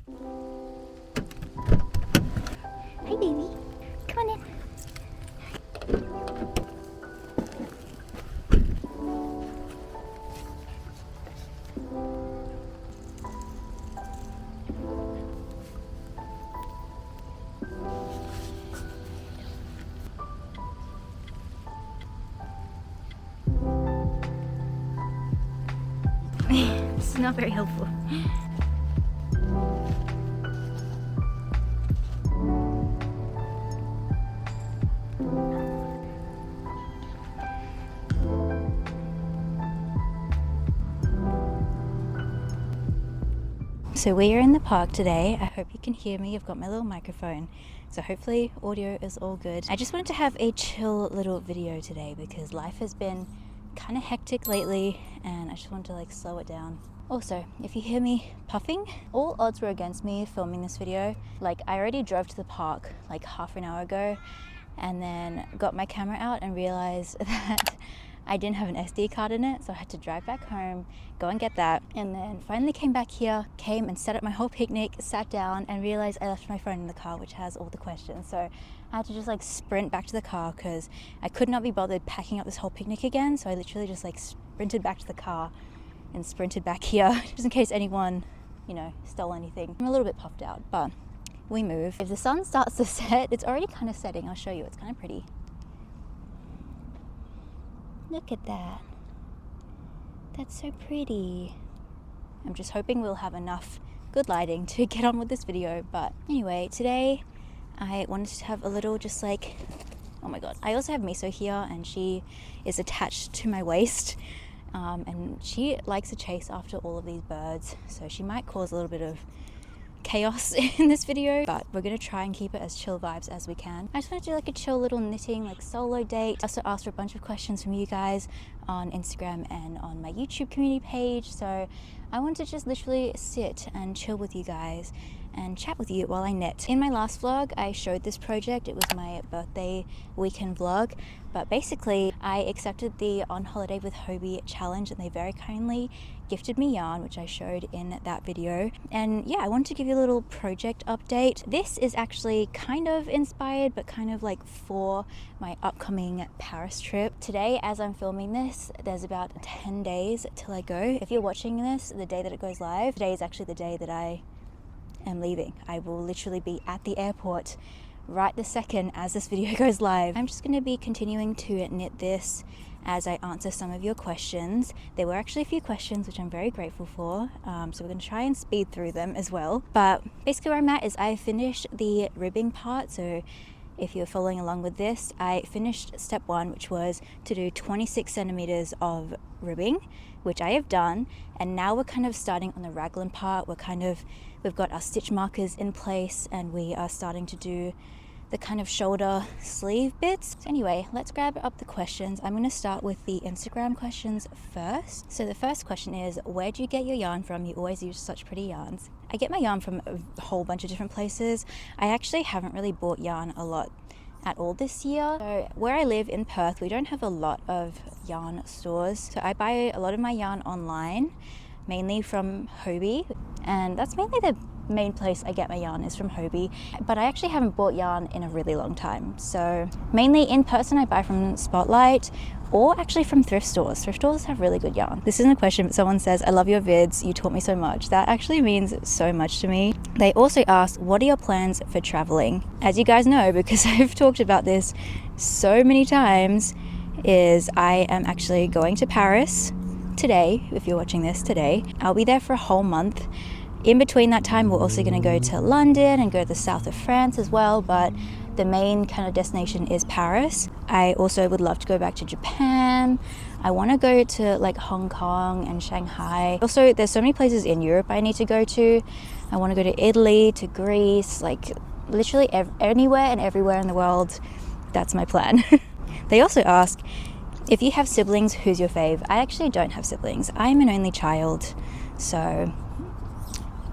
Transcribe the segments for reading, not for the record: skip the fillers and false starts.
Hi baby, come on in. This is not very helpful. So we are in the park today. I hope you can hear me. I've got my little microphone, so hopefully audio is all good. I just wanted to have a chill little video today because life has been kind of hectic lately and I just wanted to like slow it down. Also, if you hear me puffing, all odds were against me filming this video. Like, I already drove to the park like half an hour ago and then got my camera out and realized that I didn't have an SD card in it, so I had to drive back home, go and get that, and then finally came back here, came and set up my whole picnic, sat down and realized I left my phone in the car, which has all the questions. So I had to just like sprint back to the car because I could not be bothered packing up this whole picnic again. So I literally just like sprinted back to the car and sprinted back here just in case anyone, you know, stole anything. I'm a little bit puffed out, but we move. If the sun starts to set, it's already kind of setting. I'll show you, it's kind of pretty. Look at that. That's so pretty. I'm just hoping we'll have enough good lighting to get on with this video. But anyway, today I wanted to have a little just like, oh my god. I also have Miso here and she is attached to my waist. And she likes to chase after all of these birds. So she might cause a little bit of chaos in this video, but we're gonna try and keep it as chill vibes as we can. I just want to do like a chill little knitting like solo date. I also asked for a bunch of questions from you guys on Instagram and on my YouTube community page, so I want to just literally sit and chill with you guys and chat with you while I knit. In my last vlog I showed this project. It was my birthday weekend vlog, but basically I accepted the On Holiday with Hobie challenge and they very kindly gifted me yarn, which I showed in that video. And yeah, I wanted to give you a little project update. This is actually kind of inspired but kind of like for my upcoming Paris trip. Today as I'm filming this, there's about 10 days till I go. If you're watching this the day that it goes live, today is actually the day that I am leaving. I will literally be at the airport right the second as this video goes live. I'm just going to be continuing to knit this as I answer some of your questions. There were actually a few questions which I'm very grateful for, so we're going to try and speed through them as well. But basically where I'm at is I finished the ribbing part. So if you're following along with this, I finished step 1, which was to do 26 centimeters of ribbing, which I have done. And now we're kind of starting on the raglan part. We've got our stitch markers in place and we are starting to do the kind of shoulder sleeve bits. So anyway, let's grab up the questions. I'm going to start with the Instagram questions first. So the first question is, where do you get your yarn from? You always use such pretty yarns. I get my yarn from a whole bunch of different places. I actually haven't really bought yarn a lot at all this year. So where I live in Perth, we don't have a lot of yarn stores. So I buy a lot of my yarn online, mainly from Hobie, and that's mainly the main place I get my yarn is from Hobie. But I actually haven't bought yarn in a really long time. So mainly in person I buy from Spotlight or actually from thrift stores. Thrift stores have really good yarn. This isn't a question, but someone says, I love your vids, you taught me so much. That actually means so much to me. They also asked, what are your plans for traveling? As you guys know, because I've talked about this so many times, is I am actually going to Paris today. If you're watching this today, I'll be there for a whole month. In between that time, we're also going to go to London and go to the south of France as well, but the main kind of destination is Paris. I also would love to go back to Japan. I want to go to like Hong Kong and Shanghai. Also, there's so many places in Europe I need to go to. I want to go to Italy, to Greece, like literally anywhere and everywhere in the world. That's my plan. They also ask, if you have siblings, who's your fave? I actually don't have siblings. I'm an only child, so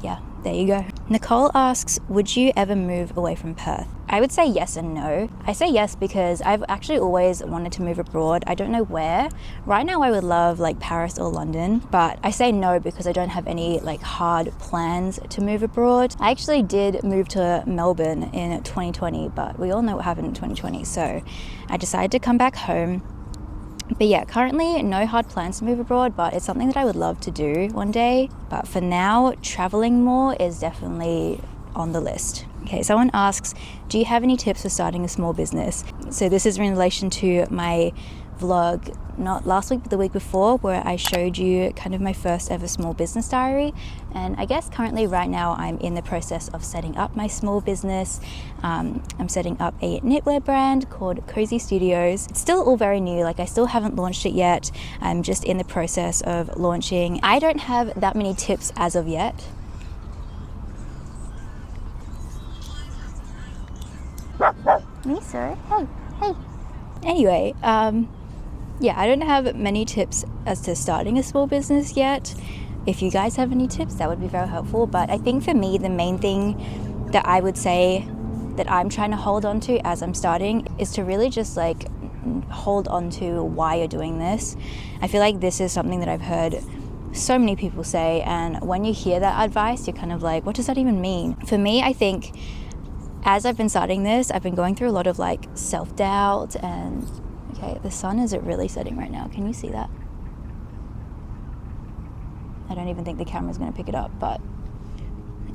yeah, there you go. Nicole asks, would you ever move away from Perth? I would say yes and no. I say yes because I've actually always wanted to move abroad. I don't know where. Right now I would love like Paris or London, but I say no because I don't have any like hard plans to move abroad. I actually did move to Melbourne in 2020, but we all know what happened in 2020. So I decided to come back home. But yeah, currently no hard plans to move abroad, but it's something that I would love to do one day. But for now, traveling more is definitely on the list. Okay, someone asks, do you have any tips for starting a small business? So this is in relation to my vlog, not last week, but the week before, where I showed you kind of my first ever small business diary. And I guess currently right now I'm in the process of setting up my small business. I'm setting up a knitwear brand called Cozy Studios. It's still all very new, like I still haven't launched it yet. I'm just in the process of launching. I don't have that many tips as of yet. Me, sir. Hey. Anyway, yeah, I don't have many tips as to starting a small business yet. If you guys have any tips, that would be very helpful. But I think for me, the main thing that I would say that I'm trying to hold on to as I'm starting is to really just like hold on to why you're doing this. I feel like this is something that I've heard so many people say, and when you hear that advice, you're kind of like, what does that even mean? For me, I think as I've been starting this, I've been going through a lot of like self-doubt and, okay, the sun isn't really setting right now. Can you see that? I don't even think the camera's going to pick it up, but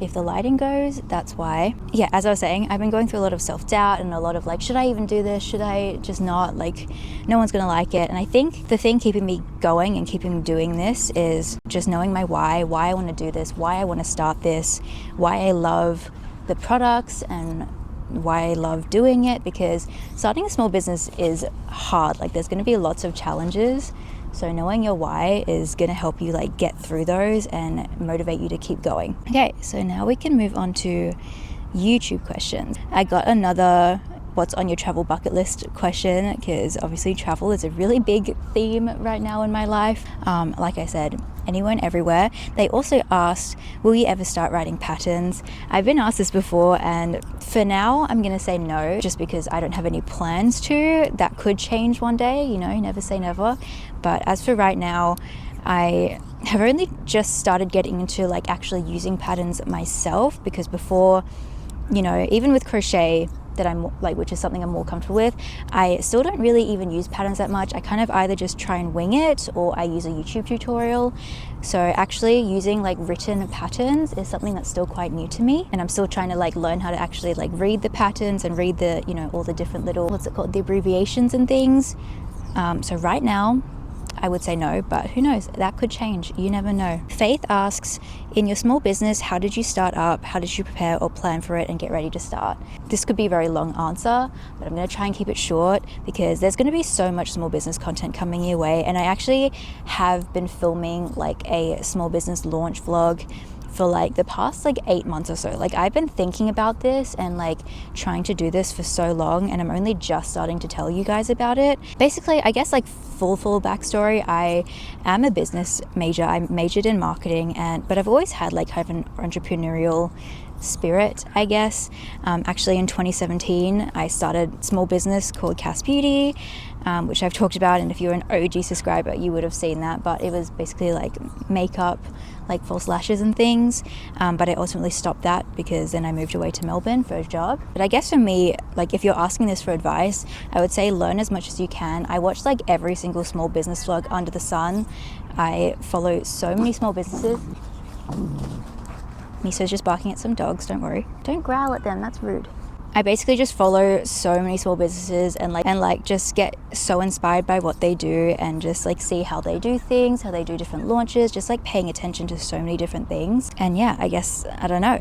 if the lighting goes, that's why. Yeah, as I was saying, I've been going through a lot of self-doubt and a lot of like, should I even do this? Should I just not? Like, no one's going to like it. And I think the thing keeping me going and keeping me doing this is just knowing my why I want to do this, why I want to start this, why I love the products and why I love doing it, because starting a small business is hard. Like there's going to be lots of challenges. So knowing your why is going to help you like get through those and motivate you to keep going. Okay, so now we can move on to YouTube questions. I got another what's on your travel bucket list question, because obviously travel is a really big theme right now in my life. Like I said, anywhere and everywhere. They also asked, will you ever start writing patterns? I've been asked this before, and for now I'm gonna say no, just because I don't have any plans to. That could change one day, you know, never say never. But as for right now, I have only just started getting into like actually using patterns myself, because before, you know, even with crochet, that I'm like, which is something I'm more comfortable with, I still don't really even use patterns that much. I kind of either just try and wing it, or I use a YouTube tutorial. So actually using like written patterns is something that's still quite new to me, and I'm still trying to like learn how to actually like read the patterns and read the, you know, all the different little, what's it called, the abbreviations and things. So right now I would say no, but who knows, that could change, you never know. Faith asks, in your small business, how did you start up? How did you prepare or plan for it and get ready to start? This could be a very long answer, but I'm going to try and keep it short, because there's going to be so much small business content coming your way. And I actually have been filming like a small business launch vlog for like the past like 8 months or so. Like I've been thinking about this and like trying to do this for so long, and I'm only just starting to tell you guys about it. Basically, I guess like full backstory, I am a business major. I majored in marketing, but I've always had like kind of an entrepreneurial spirit, I guess. Actually in 2017 I started a small business called Cass Beauty, which I've talked about, and if you're an OG subscriber you would have seen that. But it was basically like makeup, like false lashes and things, but I ultimately stopped that because then I moved away to Melbourne for a job. But I guess for me, like if you're asking this for advice, I would say learn as much as you can. I watch like every single small business vlog under the sun. I follow so many small businesses. Miso's just barking at some dogs, don't worry. Don't growl at them, that's rude. I basically just follow so many small businesses and like just get so inspired by what they do, and just like see how they do things, how they do different launches, just like paying attention to so many different things. And yeah, I guess, I don't know,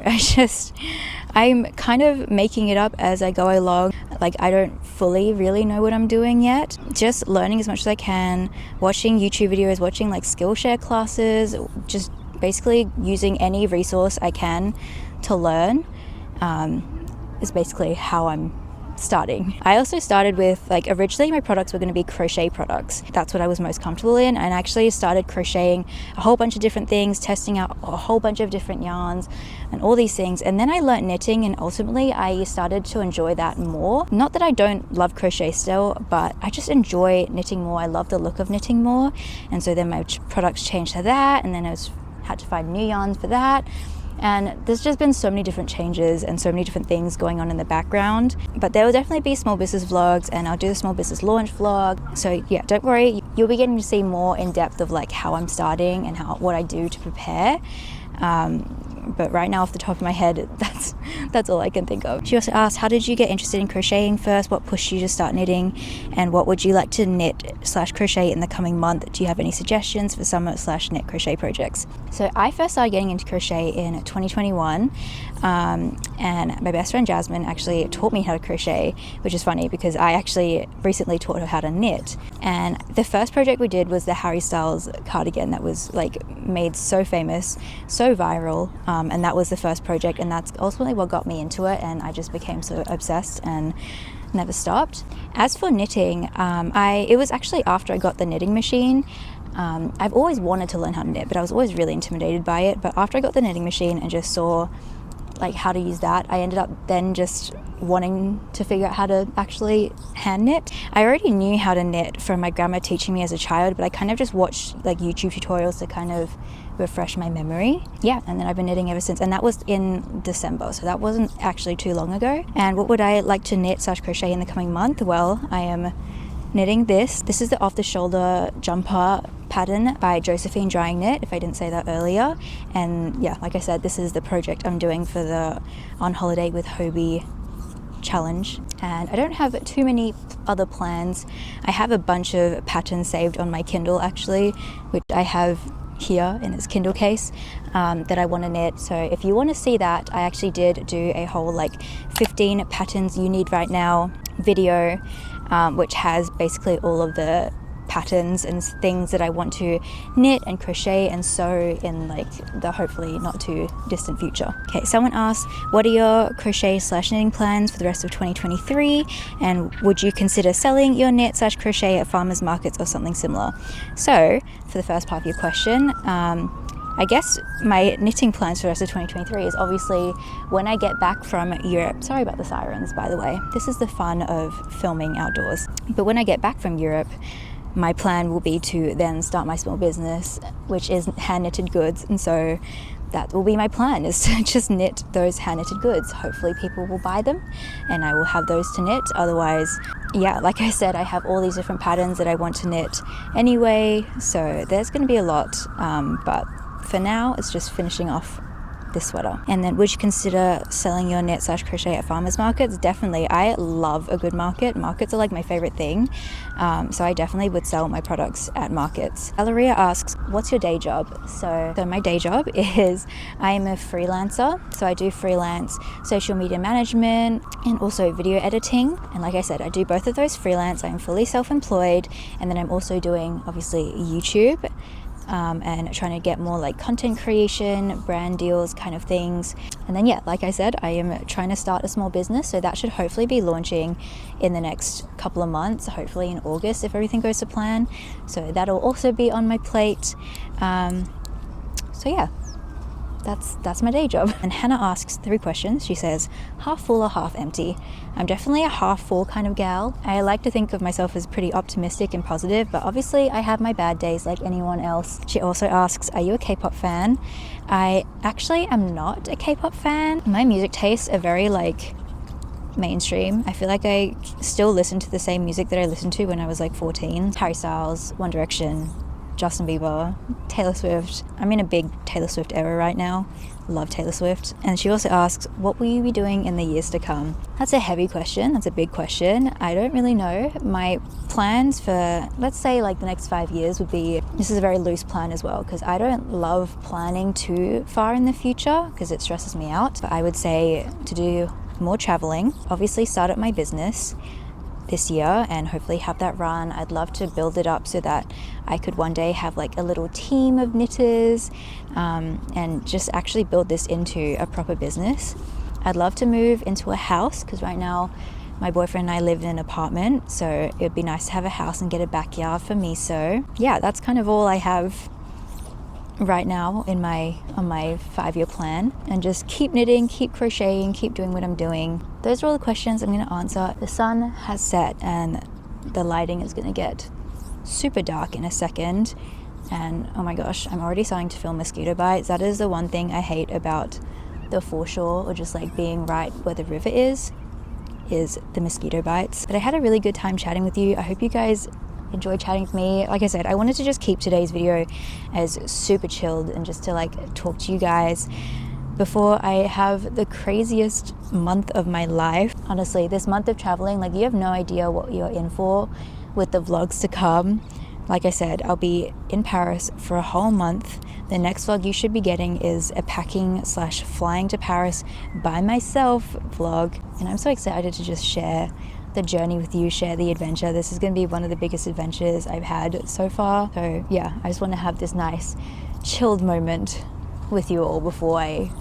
I'm kind of making it up as I go along. Like I don't fully really know what I'm doing yet. Just learning as much as I can, watching YouTube videos, watching like Skillshare classes, just basically using any resource I can to learn, is basically how I'm starting. I also started with, like, originally my products were going to be crochet products. That's what I was most comfortable in, and I actually started crocheting a whole bunch of different things, testing out a whole bunch of different yarns and all these things. And then I learned knitting, and ultimately I started to enjoy that more. Not that I don't love crochet still, but I just enjoy knitting more. I love the look of knitting more. And so then my products changed to that, and then I had to find new yarns for that. And there's just been so many different changes and so many different things going on in the background. But there will definitely be small business vlogs, and I'll do the small business launch vlog. So yeah, don't worry, you'll be getting to see more in depth of like how I'm starting and what I do to prepare. But right now, off the top of my head, that's all I can think of. She also asked, how did you get interested in crocheting first? What pushed you to start knitting? And what would you like to knit/crochet in the coming month? Do you have any suggestions for summer/knit crochet projects? So I first started getting into crochet in 2021. And my best friend Jasmine actually taught me how to crochet, which is funny because I actually recently taught her how to knit. And the first project we did was the Harry Styles cardigan that was like made so famous, so viral. And that was the first project, and that's ultimately what got me into it, and I just became so obsessed and never stopped. As for knitting, it was actually after I got the knitting machine. I've always wanted to learn how to knit, but I was always really intimidated by it. But after I got the knitting machine and just saw like how to use that, I ended up then just wanting to figure out how to actually hand knit. I already knew how to knit from my grandma teaching me as a child, but I kind of just watched like YouTube tutorials to kind of refresh my memory. Yeah, and then I've been knitting ever since, and that was in December, so that wasn't actually too long ago. And what would I like to knit/crochet in the coming month? Well, I am knitting this. This is the off the shoulder jumper pattern by Josephine Drying Knit, if I didn't say that earlier. And yeah, like I said, this is the project I'm doing for the On Holiday with Hobie challenge. And I don't have too many other plans. I have a bunch of patterns saved on my Kindle actually, which I have here in its Kindle case, that I want to knit. So if you want to see that, I actually did do a whole like 15 patterns you need right now video, which has basically all of the patterns and things that I want to knit and crochet and sew in like the hopefully not too distant future. Okay, someone asked, what are your crochet/knitting plans for the rest of 2023, and would you consider selling your knit/crochet at farmers markets or something similar? So for the first part of your question, I guess my knitting plans for the rest of 2023 is obviously when I get back from Europe. Sorry about the sirens, by the way. This is the fun of filming outdoors. But when I get back from Europe, my plan will be to then start my small business, which is hand knitted goods. And so that will be my plan, is to just knit those hand knitted goods. Hopefully people will buy them and I will have those to knit. Otherwise, yeah, like I said, I have all these different patterns that I want to knit anyway. So there's going to be a lot, but for now it's just finishing off this sweater. And then, would you consider selling your knit/crochet at farmers markets? Definitely. I love a good market. Markets are like my favorite thing, so I definitely would sell my products at markets. Valeria asks, what's your day job? So my day job is I am a freelancer, so I do freelance social media management and also video editing. And like I said, I do both of those freelance. I'm fully self-employed, and then I'm also doing obviously YouTube, and trying to get more like content creation, brand deals kind of things. And then yeah, like I said, I am trying to start a small business, so that should hopefully be launching in the next couple of months, hopefully in August if everything goes to plan. So that'll also be on my plate. So yeah, that's my day job. And Hannah asks 3 questions. She says, half full or half empty? I'm definitely a half full kind of gal. I like to think of myself as pretty optimistic and positive, but obviously I have my bad days like anyone else. She also asks, are you a K-pop fan? I actually am not a K-pop fan. My music tastes are very like mainstream. I feel like I still listen to the same music that I listened to when I was like 14. Harry Styles, One Direction, Justin Bieber, Taylor Swift. I'm in a big Taylor Swift era right now. Love Taylor Swift. And she also asks, what will you be doing in the years to come? That's a heavy question. That's a big question. I don't really know. My plans for, let's say like the next 5 years would be, this is a very loose plan as well, because I don't love planning too far in the future because it stresses me out. But I would say to do more traveling, obviously start up my business this year and hopefully have that run. I'd love to build it up so that I could one day have like a little team of knitters, and just actually build this into a proper business. I'd love to move into a house because right now My boyfriend and I live in an apartment, so it would be nice to have a house and get a backyard for me. So yeah, that's kind of all I have right now on my 5-year plan, and just keep knitting, keep crocheting, keep doing what I'm doing. Those are all the questions I'm going to answer. The sun has set and the lighting is going to get super dark in a second, and oh my gosh, I'm already starting to feel mosquito bites. That is the one thing I hate about the foreshore, or just like being right where the river is the mosquito bites. But I had a really good time chatting with you. I hope you guys enjoy chatting with me. Like I said, I wanted to just keep today's video as super chilled and just to like talk to you guys before I have the craziest month of my life. Honestly, this month of traveling, like, you have no idea what you're in for with the vlogs to come. Like I said, I'll be in Paris for a whole month. The next vlog you should be getting is a packing / flying to Paris by myself vlog, and I'm so excited to just share the journey with you, share the adventure. This is going to be one of the biggest adventures I've had so far. So yeah, I just want to have this nice chilled moment with you all before I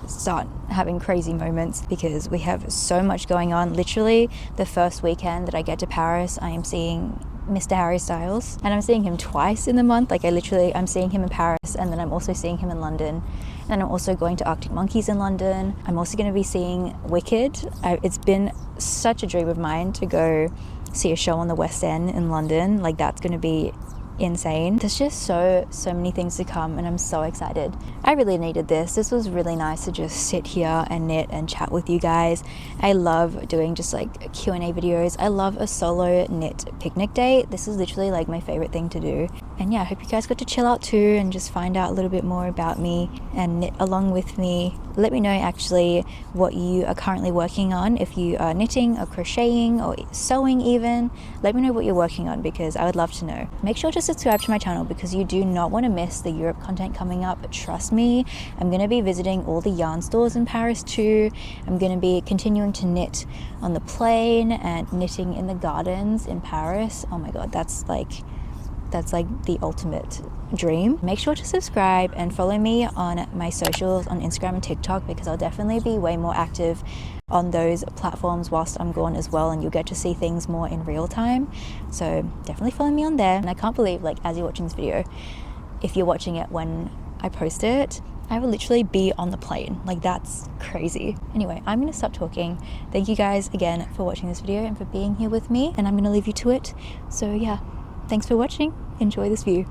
start having crazy moments, because we have so much going on. Literally the first weekend that I get to Paris, I am seeing Mr. Harry Styles, and I'm seeing him twice in the month. Like, I'm seeing him in Paris, and then I'm also seeing him in London, and I'm also going to Arctic Monkeys in London. I'm also going to be seeing Wicked. It's been such a dream of mine to go see a show on the West End in London. Like, that's going to be insane. There's just so many things to come, and I'm so excited. I really needed this. This was really nice to just sit here and knit and chat with you guys. I love doing just like Q&A videos. I love a solo knit picnic date. This is literally like my favorite thing to do. And yeah, I hope you guys got to chill out too and just find out a little bit more about me and knit along with me. Let me know actually what you are currently working on. If you are knitting or crocheting or sewing even, let me know what you're working on, because I would love to know. Make sure to subscribe to my channel, because you do not want to miss the Europe content coming up. Trust me, I'm going to be visiting all the yarn stores in Paris too. I'm going to be continuing to knit on the plane and knitting in the gardens in Paris. Oh my god, that's like the ultimate dream. Make sure to subscribe and follow me on my socials on Instagram and TikTok, because I'll definitely be way more active on those platforms whilst I'm gone as well, and you'll get to see things more in real time. So definitely follow me on there. And I can't believe, like, as you're watching this video, if you're watching it when I post it, I will literally be on the plane. Like, that's crazy. Anyway, I'm gonna stop talking. Thank you guys again for watching this video and for being here with me, and I'm gonna leave you to it. So yeah, thanks for watching. Enjoy this view.